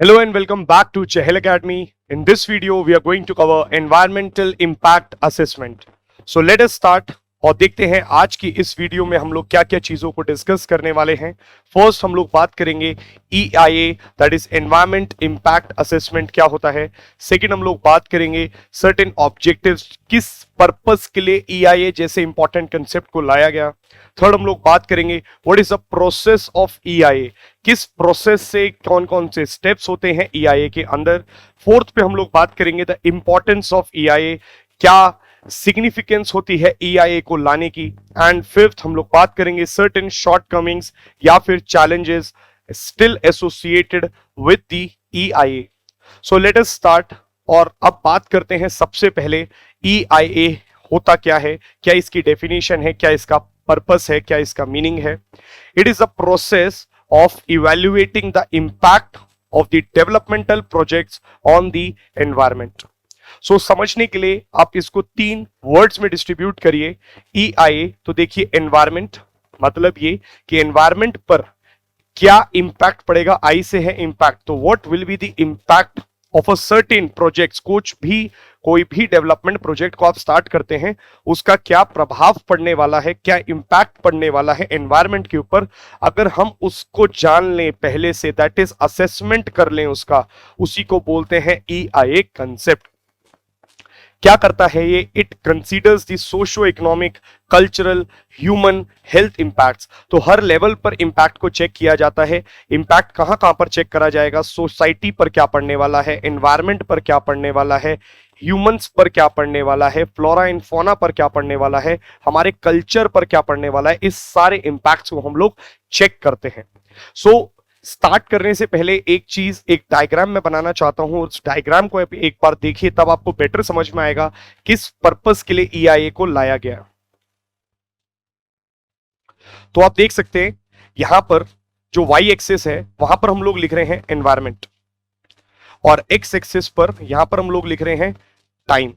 Hello and welcome back to Chahel Academy. In this video, we are going to cover environmental impact assessment. So let us start और देखते हैं आज की इस video में हम लोग क्या क्या चीजों को डिस्कस करने वाले हैं। फर्स्ट हम लोग बात करेंगे EIA that is environment impact assessment क्या होता है। सेकंड हम लोग बात करेंगे सर्टेन ऑब्जेक्टिव्स, किस पर्पस के लिए EIA जैसे इंपॉर्टेंट कंसेप्ट को लाया गया। थर्ड हम लोग बात करेंगे what is the process of EIA, किस प्रोसेस से कौन कौन से स्टेप्स होते हैं EIA के अंदर। फोर्थ पे हम लोग बात करेंगे द इंपॉर्टेंस ऑफ EIA, क्या सिग्निफिकेंस होती है EIA को लाने की। एंड फिफ्थ हम लोग बात करेंगे सर्टेन शॉर्टकमिंग्स या फिर challenges still associated with the EIA। So let us start और अब बात करते हैं सबसे पहले EIA होता क्या है, क्या इसकी डेफिनेशन है, क्या इसका पर्पस है, क्या इसका मीनिंग है। It is a process of evaluating the impact of the developmental projects on the environment. So समझने के लिए आप इसको तीन वर्ड्स में डिस्ट्रीब्यूट करिए। EIA तो देखिए एनवायरमेंट, मतलब ये कि एनवायरमेंट पर क्या इंपैक्ट पड़ेगा। आई से है इंपैक्ट, तो what will be the impact of a certain projects, कोई भी डेवलपमेंट प्रोजेक्ट को आप स्टार्ट करते हैं उसका क्या प्रभाव पड़ने वाला है, क्या इंपैक्ट पड़ने वाला है एनवायरमेंट के ऊपर। अगर हम उसको जान लें पहले से, दैट इज असेसमेंट कर लें उसका, उसी को बोलते हैं EIA कंसेप्ट। क्या करता है ये? It considers the socio economic, cultural, human, health impacts. तो हर लेवल पर इंपैक्ट को चेक किया जाता है। इंपैक्ट कहां कहां पर चेक करा जाएगा? सोसाइटी पर क्या पड़ने वाला है, एनवायरमेंट पर क्या पड़ने वाला है, ह्यूमंस पर क्या पड़ने वाला है, फ्लोरा एंड फौना पर क्या पड़ने वाला है, हमारे कल्चर पर क्या पड़ने वाला है। इस सारे इंपैक्ट्स को हम लोग चेक करते हैं। सो स्टार्ट करने से पहले एक चीज, एक डायग्राम मैं बनाना चाहता हूं। उस डायग्राम को एक बार देखिए, तब आपको बेटर समझ में आएगा किस पर्पस के लिए EIA को लाया गया। तो आप देख सकते हैं यहां पर जो Y एक्सिस है वहां पर हम लोग लिख रहे हैं एनवायरमेंट, और X एक्सिस पर यहां पर हम लोग लिख रहे हैं टाइम।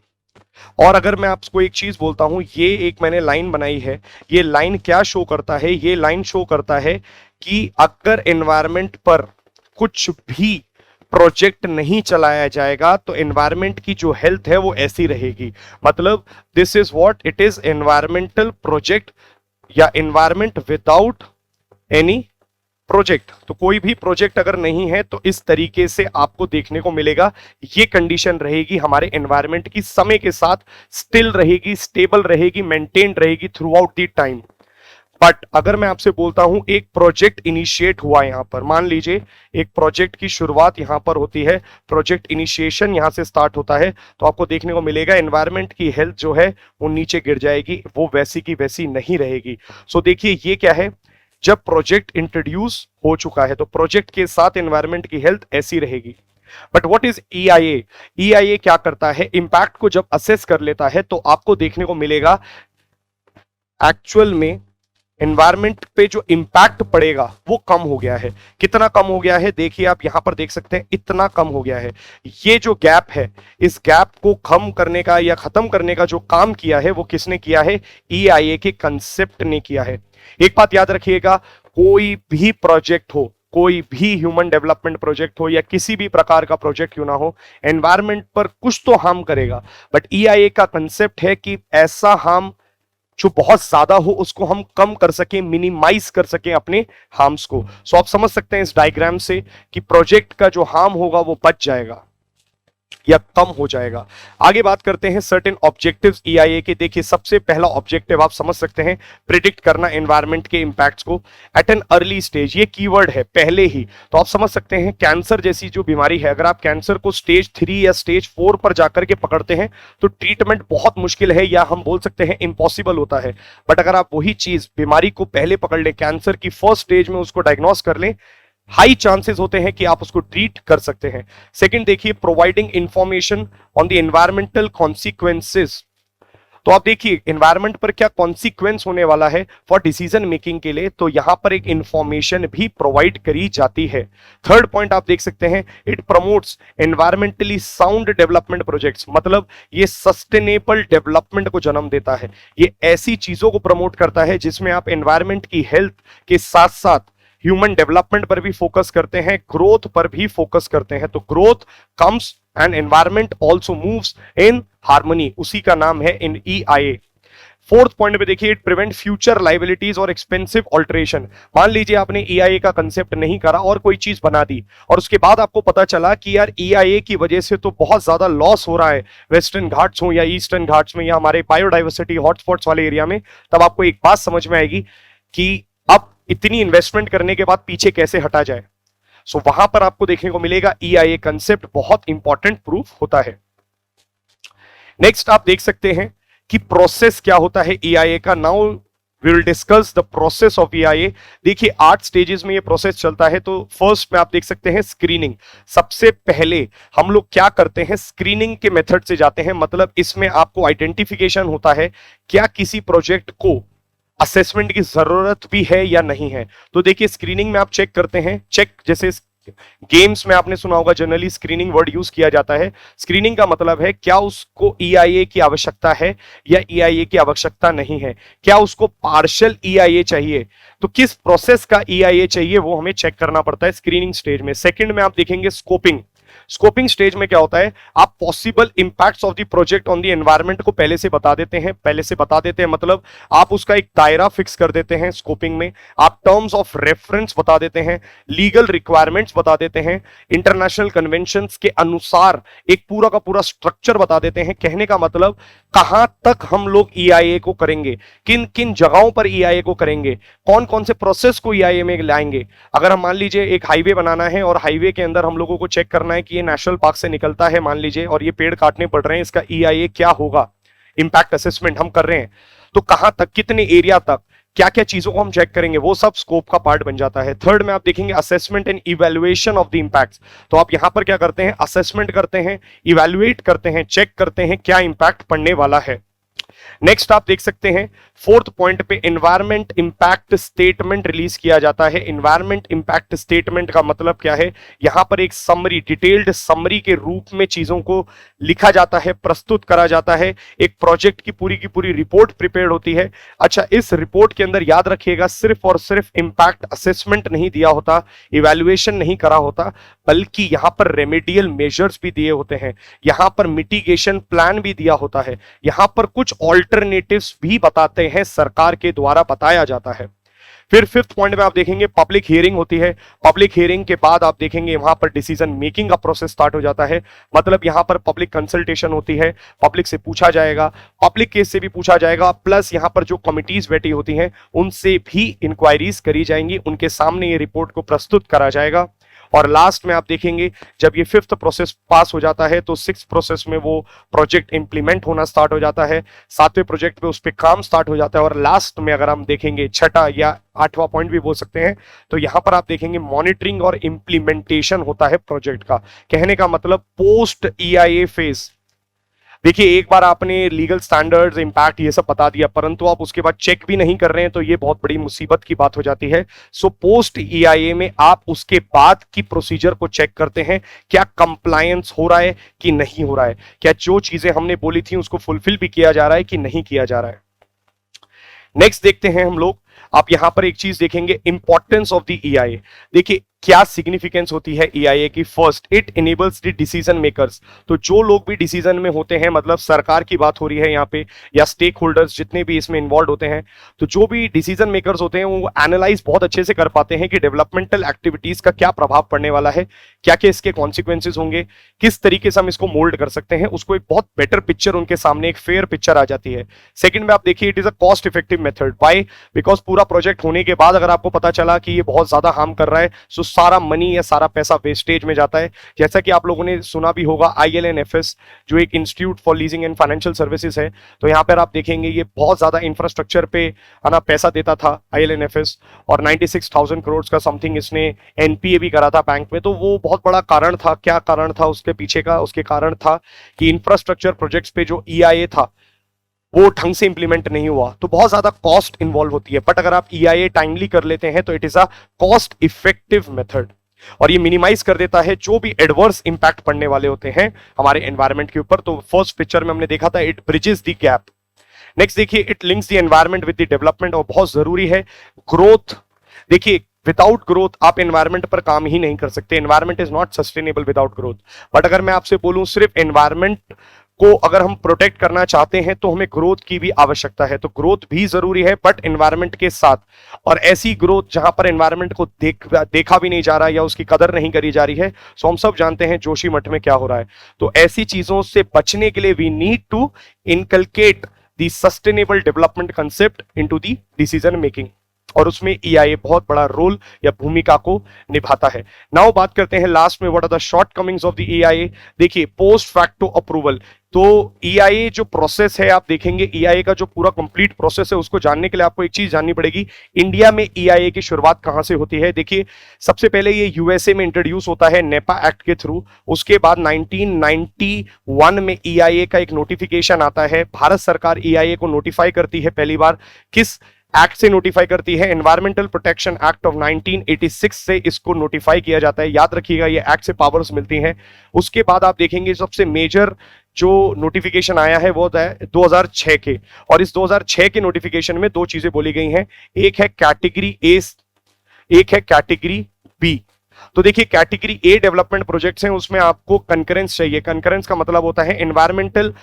और अगर मैं आपको एक चीज बोलता हूं, ये एक मैंने लाइन बनाई है, ये लाइन क्या शो करता है? ये लाइन शो करता है कि अगर एनवायरमेंट पर कुछ भी प्रोजेक्ट नहीं चलाया जाएगा तो एनवायरमेंट की जो हेल्थ है वो ऐसी रहेगी। मतलब this is what it is, environmental project या एनवायरमेंट विदाउट एनी प्रोजेक्ट। तो कोई भी प्रोजेक्ट अगर नहीं है तो इस तरीके से आपको देखने को मिलेगा। ये कंडीशन रहेगी हमारे एनवायरमेंट की, समय के साथ स्टिल रहेगी, स्टेबल रहेगी, मेंटेन रहेगी through out the time. But अगर मैं आपसे बोलता हूं एक प्रोजेक्ट इनिशिएट हुआ, यहां पर मान लीजिए एक प्रोजेक्ट की शुरुआत यहां पर होती है, प्रोजेक्ट इनिशिएशन यहां से स्टार्ट होता है, तो आपको देखने को मिलेगा एनवायरमेंट की हेल्थ जो है वो नीचे गिर जाएगी, वो वैसी की वैसी नहीं रहेगी। सो देखिए ये क्या है, जब प्रोजेक्ट इंट्रोड्यूस हो चुका है तो प्रोजेक्ट के साथ एनवायरमेंट की हेल्थ ऐसी रहेगी। But what is EIA? EIA क्या करता है? इंपैक्ट को जब असेस कर लेता है तो आपको देखने को मिलेगा एक्चुअल में एनवायरमेंट पे जो इंपैक्ट पड़ेगा वो कम हो गया है। कितना कम हो गया है? देखिए आप यहां पर देख सकते हैं, इतना कम हो गया है। ये जो गैप है, इस गैप को कम करने का या खत्म करने का जो काम किया है वो किसने किया है? EIA के कंसेप्ट ने किया है। एक बात याद रखिएगा, कोई भी प्रोजेक्ट हो, कोई भी ह्यूमन डेवलपमेंट प्रोजेक्ट हो या किसी भी प्रकार का प्रोजेक्ट क्यों ना हो, एनवायरमेंट पर कुछ तो हार्म करेगा। बट EIA का कंसेप्ट है कि ऐसा हार्म जो बहुत ज्यादा हो उसको हम कम कर सकें, मिनिमाइज कर सकें अपने हार्म्स को। सो आप समझ सकते हैं इस डायग्राम से कि प्रोजेक्ट का जो हार्म होगा वो बच जाएगा या कम हो जाएगा। आगे बात करते हैं सर्टेन ऑब्जेक्टिव्स EIA के। देखिए सबसे पहला ऑब्जेक्टिव आप समझ सकते हैं, प्रिडिक्ट करना एनवायरमेंट के इंपैक्ट्स को एट एन अर्ली स्टेज। ये कीवर्ड है पहले ही, तो आप समझ सकते हैं कैंसर जैसी जो बीमारी है, अगर आप कैंसर को स्टेज 3 या स्टेज 4 पर जाकर के पकड़ते हैं तो ट्रीटमेंट बहुत मुश्किल है, या हम बोल सकते हैं इम्पॉसिबल होता है। बट अगर आप वही चीज बीमारी को पहले पकड़ लें, कैंसर की फर्स्ट स्टेज में उसको डायग्नोस कर लें, हाई चांसेस होते हैं कि आप उसको ट्रीट कर सकते हैं। सेकंड देखिए, providing information on the environmental consequences. तो आप देखिए एनवायरमेंट पर क्या कॉन्सिक्वेंस होने वाला है फॉर डिसीजन मेकिंग के लिए, तो यहां पर एक इंफॉर्मेशन भी प्रोवाइड करी जाती है। थर्ड पॉइंट आप देख सकते हैं, it promotes environmentally sound development projects. मतलब ये सस्टेनेबल डेवलपमेंट को जन्म देता है। ये ऐसी चीजों को प्रमोट करता है जिसमें आप एनवायरमेंट की हेल्थ के साथ साथ ह्यूमन डेवलपमेंट पर भी फोकस करते हैं, ग्रोथ पर भी फोकस करते हैं। तो growth comes and environment also moves in harmony, उसी का नाम है इन EIA। फोर्थ पॉइंट पे देखिए, इट प्रिवेंट फ्यूचर लाइबिलिटीज और एक्सपेंसिव ऑल्टरेशन। मान लीजिए आपने EIA का कंसेप्ट नहीं करा और कोई चीज बना दी, और उसके बाद आपको पता चला कि यार EIA की वजह से तो बहुत ज्यादा लॉस हो रहा है वेस्टर्न घाट्स हो या ईस्टर्न घाट्स में या हमारे बायोडाइवर्सिटी हॉटस्पॉट्स वाले एरिया में, तब आपको एक बात समझ में आएगी कि अब इतनी इन्वेस्टमेंट करने के बाद पीछे कैसे हटा जाए। सो वहां पर आपको देखने को मिलेगा EIA कंसेप्ट बहुत इंपॉर्टेंट प्रूफ होता है। नेक्स्ट आप देख सकते हैं कि प्रोसेस क्या होता है EIA का। Now we will discuss the process of EIA। देखिए 8 स्टेजेस में ये प्रोसेस चलता है। तो फर्स्ट में आप देख सकते हैं स्क्रीनिंग। सबसे पहले हम लोग क्या करते हैं, स्क्रीनिंग के मेथड से जाते हैं। मतलब इसमें आपको आइडेंटिफिकेशन होता है क्या किसी प्रोजेक्ट को असेसमेंट की जरूरत भी है या नहीं है। तो देखिए स्क्रीनिंग में आप चेक करते हैं, चेक जैसे गेम्स में आपने सुना होगा जनरली स्क्रीनिंग वर्ड यूज किया जाता है। स्क्रीनिंग का मतलब है क्या उसको EIA की आवश्यकता है या EIA की आवश्यकता नहीं है, क्या उसको पार्शियल EIA चाहिए, तो किस प्रोसेस का EIA चाहिए वो हमें चेक करना पड़ता है स्क्रीनिंग स्टेज में। सेकंड में आप देखेंगे स्कोपिंग। स्कोपिंग स्टेज में क्या होता है, आप possible impacts of the project on the environment को पहले से बता देते हैं मतलब आप उसका एक दायरा फिक्स कर देते हैं स्कोपिंग में। आप टर्म्स ऑफ रेफरेंस बता देते हैं, लीगल रिक्वायरमेंट्स बता देते हैं, इंटरनेशनल कन्वेंशंस के अनुसार एक पूरा का पूरा स्ट्रक्चर बता देते हैं। कहने का मतलब कहां तक हम लोग EIA को करेंगे, किन किन जगहों पर EIA को करेंगे, कौन कौन से प्रोसेस को EIA में लाएंगे। अगर हम मान लीजिए एक हाईवे बनाना है और हाईवे के अंदर हम लोगों को चेक करना है कि ये नेशनल पार्क से निकलता है मान लीजिए, और ये पेड़ काटने पड़ रहे हैं, इसका EIA क्या होगा, इंपैक्ट असेसमेंट हम कर रहे हैं, तो कहां तक, कितने एरिया तक, क्या क्या चीजों को हम चेक करेंगे, वो सब स्कोप का पार्ट बन जाता है। थर्ड में आप देखेंगे assessment and evaluation of the impacts. तो आप यहां पर क्या करते हैं, असेसमेंट करते हैं, इवैल्यूएट करते हैं, चेक करते हैं क्या इंपैक्ट पड़ने वाला है। नेक्स्ट आप देख सकते हैं फोर्थ पॉइंट पे एनवायरमेंट इंपैक्ट स्टेटमेंट रिलीज किया जाता है। एनवायरमेंट इंपैक्ट स्टेटमेंट का मतलब क्या है, यहां पर एक समरी, डिटेल्ड समरी के रूप में चीजों को लिखा जाता है, प्रस्तुत करा जाता है। एक प्रोजेक्ट की पूरी रिपोर्ट प्रिपेयर होती है। अच्छा, इस रिपोर्ट के अंदर याद रखिएगा सिर्फ और सिर्फ इंपैक्ट असेसमेंट नहीं दिया होता, इवैल्यूएशन नहीं करा होता, बल्कि यहां पर रेमेडियल मेजर्स भी दिए होते हैं, यहां पर मिटिगेशन प्लान भी दिया होता है, यहां पर कुछ ऑल्टरनेटिव्स भी बताते हैं, सरकार के द्वारा बताया जाता है। फिर फिफ्थ पॉइंट में आप देखेंगे पब्लिक हियरिंग होती है। पब्लिक हियरिंग के बाद आप देखेंगे वहां पर डिसीजन मेकिंग का प्रोसेस स्टार्ट हो जाता है। मतलब यहां पर पब्लिक कंसल्टेशन होती है, पब्लिक से पूछा जाएगा, पब्लिक केस से भी पूछा जाएगा, प्लस यहां पर जो कमिटीज बैठी होती हैं उनसे भी इंक्वायरीज करी जाएंगी, उनके सामने ये रिपोर्ट को प्रस्तुत करा जाएगा। और लास्ट में आप देखेंगे जब ये फिफ्थ प्रोसेस पास हो जाता है तो सिक्स्थ प्रोसेस में वो प्रोजेक्ट इंप्लीमेंट होना स्टार्ट हो जाता है, सातवें प्रोजेक्ट पे उस पर काम स्टार्ट हो जाता है, और लास्ट में अगर हम देखेंगे छठा या आठवां पॉइंट भी बोल सकते हैं, तो यहां पर आप देखेंगे मॉनिटरिंग और इंप्लीमेंटेशन होता है प्रोजेक्ट का। कहने का मतलब पोस्ट EIA फेज। देखिए एक बार आपने लीगल स्टैंडर्ड्स, इंपैक्ट ये सब बता दिया, परंतु आप उसके बाद चेक भी नहीं कर रहे हैं तो ये बहुत बड़ी मुसीबत की बात हो जाती है। सो पोस्ट EIA में आप उसके बाद की प्रोसीजर को चेक करते हैं, क्या कंप्लायंस हो रहा है कि नहीं हो रहा है, क्या जो चीजें हमने बोली थी उसको फुलफिल भी किया जा रहा है कि नहीं किया जा रहा है। नेक्स्ट देखते हैं हम लोग, आप यहां पर एक चीज देखेंगे, इंपॉर्टेंस ऑफ द EIA। देखिए क्या सिग्निफिकेंस होती है EIA की। First, it enables the decision makers. तो जो लोग भी डिसीजन में होते हैं, मतलब सरकार की बात हो रही है यहाँ पे, या स्टेक होल्डर्स जितने भी इसमें इन्वॉल्व होते हैं, तो जो भी डिसीजन मेकर्स होते हैं वो एनालाइज बहुत अच्छे से कर पाते हैं कि डेवलपमेंटल एक्टिविटीज का क्या प्रभाव पड़ने वाला है, क्या क्या इसके कॉन्सिक्वेंसेज होंगे, किस तरीके से हम इसको मोल्ड कर सकते हैं, उसको एक बहुत बेटर पिक्चर उनके सामने, एक फेयर पिक्चर आ जाती है। सेकंड में आप देखिए it is a cost effective method. Why? Because पूरा प्रोजेक्ट होने के बाद अगर आपको पता चला कि ये बहुत ज्यादा हार्म कर रहा है, सो सारा मनी या सारा पैसा वेस्टेज में जाता है। जैसा कि आप लोगों ने सुना भी होगा ILNFS, जो एक institute for leasing and financial services है, तो यहां पर आप देखेंगे ये बहुत ज्यादा इंफ्रास्ट्रक्चर पे आना पैसा देता था ILNFS, और 96,000 करोड़ का समथिंग इसने NPA भी करा था बैंक में। तो वो बहुत बड़ा कारण था। क्या कारण था उसके पीछे का? उसके कारण था कि इंफ्रास्ट्रक्चर प्रोजेक्ट्स पे जो EIA था वो ढंग से इंप्लीमेंट नहीं हुआ, तो बहुत ज्यादा कॉस्ट इन्वॉल्व होती है। बट अगर आप EIA टाइमली कर लेते हैं तो it is a cost effective method, और ये मिनिमाइज कर देता है जो भी एडवर्स इंपैक्ट पड़ने वाले होते हैं हमारे एनवायरनमेंट के ऊपर। तो फर्स्ट पिक्चर में हमने देखा था it bridges the gap. Next देखिए it links the environment with the development, और बहुत जरूरी है ग्रोथ। देखिए विदाउट ग्रोथ आप एनवायरमेंट पर काम ही नहीं कर सकते। Environment is not sustainable without growth. But अगर मैं आपसे बोलूं सिर्फ एनवायरमेंट को अगर हम प्रोटेक्ट करना चाहते हैं तो हमें ग्रोथ की भी आवश्यकता है। तो ग्रोथ भी जरूरी है बट एनवायरमेंट के साथ, और ऐसी ग्रोथ जहां पर एनवायरमेंट को देखा भी नहीं जा रहा या उसकी कदर नहीं करी जा रही है। सो हम सब जानते हैं जोशी मठ में क्या हो रहा है। तो ऐसी चीजों से बचने के लिए we need to inculcate the sustainable development concept into the decision making, और उसमें EIA बहुत बड़ा रोल या भूमिका को निभाता है। नाउ बात करते हैं लास्ट में what are the shortcomings of the EIA। देखिए पोस्ट फैक्टो अप्रूवल, तो EIA जो प्रोसेस है आप देखेंगे, EIA का जो पूरा कंप्लीट प्रोसेस है उसको जानने के लिए आपको एक चीज जाननी पड़ेगी, इंडिया में EIA की शुरुआत कहां से होती है। देखिए सबसे पहले ये USA में इंट्रोड्यूस होता है नेपा एक्ट के थ्रू। उसके बाद 1991 में EIA का एक नोटिफिकेशन आता है। भारत सरकार EIA को नोटिफाई करती है पहली बार, किस एक्ट से नोटिफाई करती है? एनवायरमेंटल प्रोटेक्शन एक्ट ऑफ 1986 से इसको नोटिफाई किया जाता है। याद रखिएगा ये एक्ट से पावर्स मिलती हैं। उसके बाद आप देखेंगे सबसे मेजर जो नोटिफिकेशन आया है वो है 2006 के, और इस 2006 के नोटिफिकेशन में दो चीजें बोली गई हैं, एक है कैटेगरी ए, एक है कैटेगरी बी। तो देखिए कैटेगरी ए डेवलपमेंट प्रोजेक्ट्स हैं, उसमें आपको कंकरेंस चाहिए। कंकरेंस का मतलब होता है एनवायरमेंटल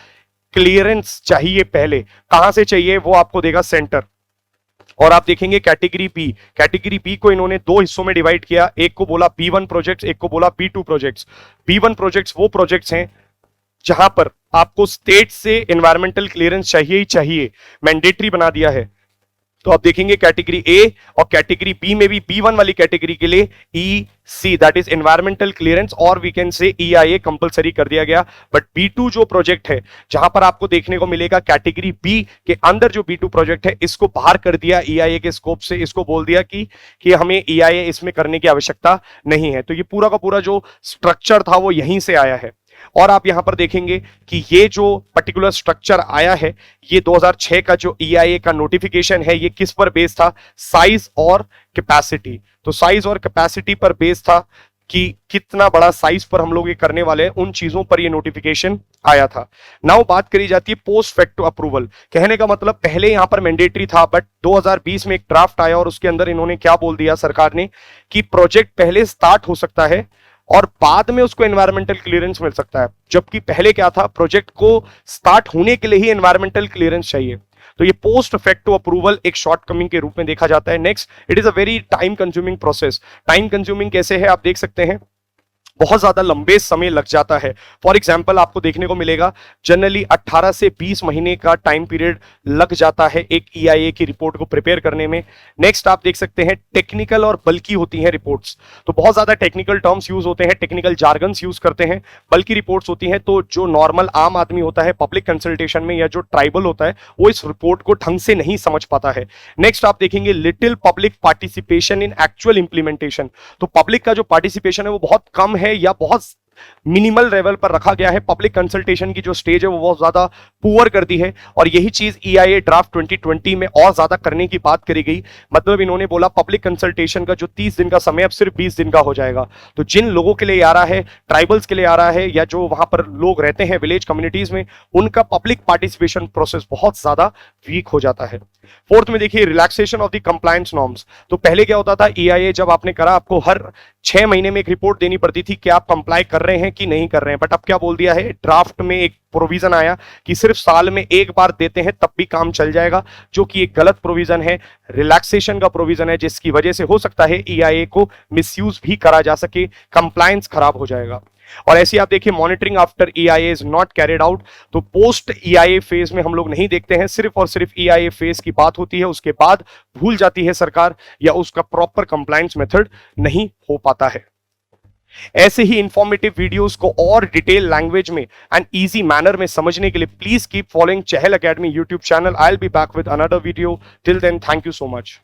क्लियरेंस चाहिए पहले। कहां से चाहिए वो आपको देगा सेंटर। और आप देखेंगे कैटेगरी बी को इन्होंने दो हिस्सों में डिवाइड किया, एक को बोला B1 प्रोजेक्ट्स, एक को बोला B2 प्रोजेक्ट्स। B1 प्रोजेक्ट्स वो प्रोजेक्ट्स हैं जहां पर आपको स्टेट से एनवायरमेंटल क्लियरेंस चाहिए ही चाहिए, मैंडेटरी बना दिया है। तो आप देखेंगे कैटेगरी ए और कैटेगरी बी में भी B1 वाली कैटेगरी के लिए EC that is environmental clearance और we can say EIA compulsory कर दिया गया। बट B2 जो प्रोजेक्ट है जहां पर आपको देखने को मिलेगा कैटेगरी बी के अंदर जो B2 प्रोजेक्ट है इसको बाहर कर दिया EIA के स्कोप से, इसको बोल दिया कि हमें EIA इसमें करने की आवश्यकता नहीं है। तो ये पूरा का पूरा जो स्ट्रक्चर था वो यहीं से आया है। और आप यहां पर देखेंगे कि ये जो पर्टिकुलर स्ट्रक्चर आया है ये 2006 का जो EIA का नोटिफिकेशन है ये किस पर बेस था? साइज और कैपेसिटी। तो साइज और कैपेसिटी पर बेस था कि कितना बड़ा साइज पर हम लोग ये करने वाले हैं, उन चीजों पर ये नोटिफिकेशन आया था। नाउ बात करी जाती है पोस्ट फैक्टो अप्रूवल। कहने का मतलब पहले यहां पर मैंडेटरी था बट 2020 में एक ड्राफ्ट आया और उसके अंदर इन्होंने क्या बोल दिया सरकार ने कि प्रोजेक्ट पहले स्टार्ट हो सकता है और बाद में उसको एनवायरमेंटल क्लियरेंस मिल सकता है। जबकि पहले क्या था, प्रोजेक्ट को स्टार्ट होने के लिए ही एनवायरमेंटल क्लियरेंस चाहिए। तो ये पोस्ट फैक्टो अप्रूवल एक शॉर्टकमिंग के रूप में देखा जाता है। Next, it is a very time consuming process. Time consuming कैसे है आप देख सकते हैं, बहुत ज्यादा लंबे समय लग जाता है। फॉर एग्जाम्पल आपको देखने को मिलेगा जनरली 18 से 20 महीने का टाइम पीरियड लग जाता है एक EIA की रिपोर्ट को प्रिपेयर करने में। नेक्स्ट आप देख सकते हैं टेक्निकल और बल्कि होती हैं रिपोर्ट्स, तो बहुत ज्यादा टेक्निकल टर्म्स यूज होते हैं, टेक्निकल जार्गन्स यूज करते हैं। बल्कि रिपोर्ट्स होती हैं तो जो नॉर्मल आम आदमी होता है पब्लिक कंसल्टेशन में या जो ट्राइबल होता है वो इस रिपोर्ट को ढंग से नहीं समझ पाता है। नेक्स्ट आप देखेंगे little public participation in actual implementation. तो पब्लिक का जो पार्टिसिपेशन है वो बहुत कम है या बहुत मिनिमल लेवल पर रखा गया है। पब्लिक कंसल्टेशन की जो स्टेज है वो बहुत ज्यादा पुअर कर दी है और यही चीज EIA ड्राफ्ट 2020 में और ज्यादा करने की बात करी गई। मतलब इन्होंने बोला पब्लिक कंसल्टेशन का जो 30 दिन का समय अब सिर्फ 20 दिन का हो जाएगा। तो जिन लोगों के लिए आ रहा है, ट्राइबल्स के लिए आ रहा है या जो वहां पर लोग रहते हैं विलेज कम्युनिटीज में, उनका पब्लिक पार्टिसिपेशन प्रोसेस बहुत ज्यादा वीक हो जाता है। फोर्थ में देखिए relaxation of the compliance norms. तो पहले क्या होता था, EIA जब आपने करा आपको हर 6 महीने में एक रिपोर्ट देनी पड़ती थी कि आप कंप्लाई कर रहे हैं कि नहीं कर रहे हैं। बट अब क्या बोल दिया है, ड्राफ्ट में एक प्रोविजन आया कि सिर्फ साल में एक बार देते हैं तब भी काम चल जाएगा, जो कि एक गलत प्रोविजन है, रिलैक्सेशन का प्रोविजन है, जिसकी वजह से हो सकता है EIA को मिसयूज भी करा जा सके, कंप्लायंस खराब हो जाएगा। और ऐसे आप देखिए monitoring after EIA is not carried out. तो पोस्ट EIA फेज में हम लोग नहीं देखते हैं, सिर्फ और सिर्फ EIA फेज की बात होती है, उसके बाद भूल जाती है सरकार या उसका प्रॉपर कंप्लायंस मेथड नहीं हो पाता है। ऐसे ही इंफॉर्मेटिव वीडियोस को और डिटेल लैंग्वेज में एंड इजी मैनर में समझने के लिए please keep following Chahal academy YouTube channel. I will be back with another video. Till then thank you so much.